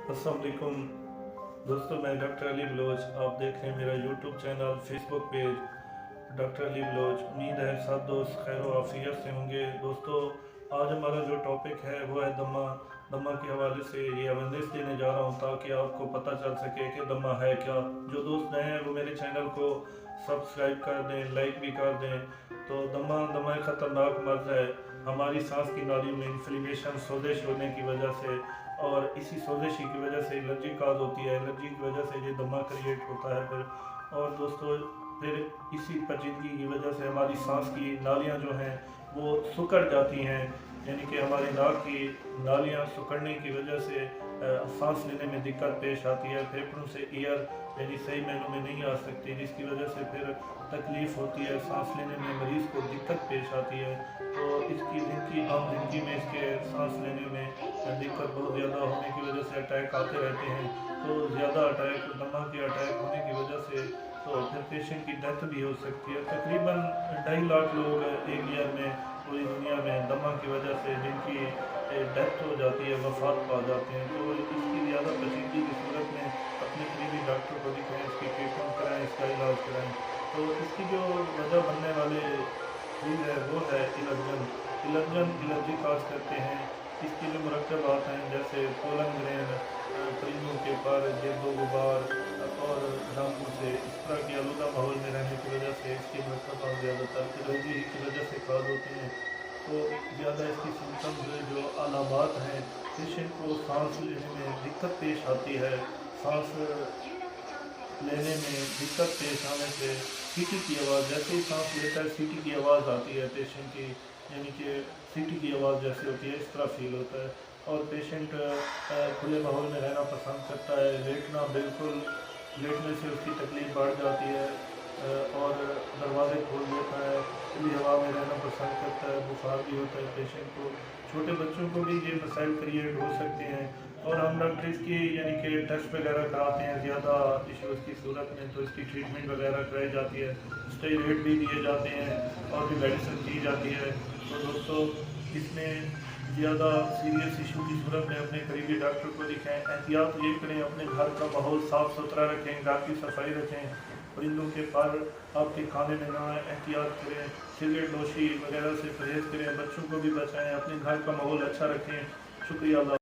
अस्सलाम वालेकुम दोस्तों, मैं डॉक्टर अली बलोच। आप देख रहे हैं मेरा YouTube channel, Facebook page doctor Ali Baloch. उम्मीद है सब दोस्त खैर व आफियत से होंगे। दोस्तों, आज हमारा जो टॉपिक है वो है दमा। दमा के हवाले से ये अवेयरनेस देने जा रहा हूँ ताकि आपको पता चल सके कि दमा है क्या। जो दोस्त नए हैं वो मेरे चैनल को सब्सक्राइब कर दें, लाइक भी कर दें। तो दमा एक ख़तरनाक मर्ज़ है। हमारी सांस की नालियों में इन्फ्लेमेशन, सोजिश होने की वजह से और इसी सोजिश की वजह से एलर्जी काज होती है। एलर्जी की वजह से ये दमा क्रिएट होता है फिर। और दोस्तों, फिर इसी पेचीदगी की वजह से हमारी सांस की नालियाँ जो हैं वो सिकुड़ जाती हैं, यानी कि हमारी नाक की नालियाँ सिकुड़ने की वजह से सांस लेने में दिक्कत पेश आती है। फेफड़ों से एयर यानी सही मायनों में नहीं आ सकती, जिसकी वजह से फिर तकलीफ़ होती है, सांस लेने में मरीज़ को दिक्कत पेश आती है। तो इसकी आम जिंदगी में इसके सांस लेने में दिक्कत बहुत ज़्यादा होने की वजह से अटैक आते रहते हैं। तो ज़्यादा अटैक, दमा के अटैक होने की वजह से तो फिर पेशेंट की डेथ भी हो सकती है। तकरीबन 2.5 लाख लोग एक ईयर में पूरी दुनिया में दमा की वजह से जिनकी डेथ हो जाती है, वफात पा जाते हैं। तो इसकी ज़्यादा पेचीदगी की सूरत में अपने करीबी डॉक्टर को दिखाएं, इसकी ट्रीटमेंट कराएं, इसका इलाज कराएं। तो इसकी जो वजह बनने वाले चीज़ है वो है एलर्जी काज करते हैं। इसके जो मरकबात हैं जैसे पोलन ग्रेन, परिंदों के पर, गिरदो गुबार और डांगों से, इस तरह के आलूदा माहौल में रहने की वजह से इसके मरकबात ज़्यादातर एलर्जी की वजह से काज होते हैं। तो ज़्यादा इसकी सिम्टम्स जो अलामात हैं, पेशेंट को सांस लेने में दिक्कत पेश आती है। सांस लेने में दिक्कत पेश आने से सीटी की आवाज़, जैसे ही सांस लेता है सीटी की आवाज़ आती है पेशेंट की, यानी कि सीटी की आवाज़ जैसे होती है इस तरह फील होता है। और पेशेंट खुले माहौल में रहना पसंद करता है। लेटने से उसकी तकलीफ़ बढ़ जाती है और दरवाज़े खोल देता है, खुली हवा में रहना पसंद करता है। बुखार भी होता है पेशेंट को। छोटे बच्चों को भी ये मसाइल क्रिएट हो सकते हैं। और हम डॉक्टर इसकी यानी कि टेस्ट वगैरह कराते हैं ज़्यादा इश्यूज़ की सूरत में, तो इसकी ट्रीटमेंट वगैरह कराई जाती है, स्टेरॉइड भी दिए जाते हैं और भी मेडिसिन दी जाती है। तो दोस्तों, इसमें ज़्यादा सीरियस इशू की सूरत में अपने करीबी डॉक्टर को दिखाएं। एहतियात ये करें, अपने घर का माहौल साफ़ सुथरा रखें, घर की सफाई रखें, परिंदों के पर आपके खाने में ना आए, एहतियात करें, सिगरेट नोशी वगैरह से परहेज़ करें, बच्चों को भी बचाएं, अपने घर का माहौल अच्छा रखें। शुक्रिया।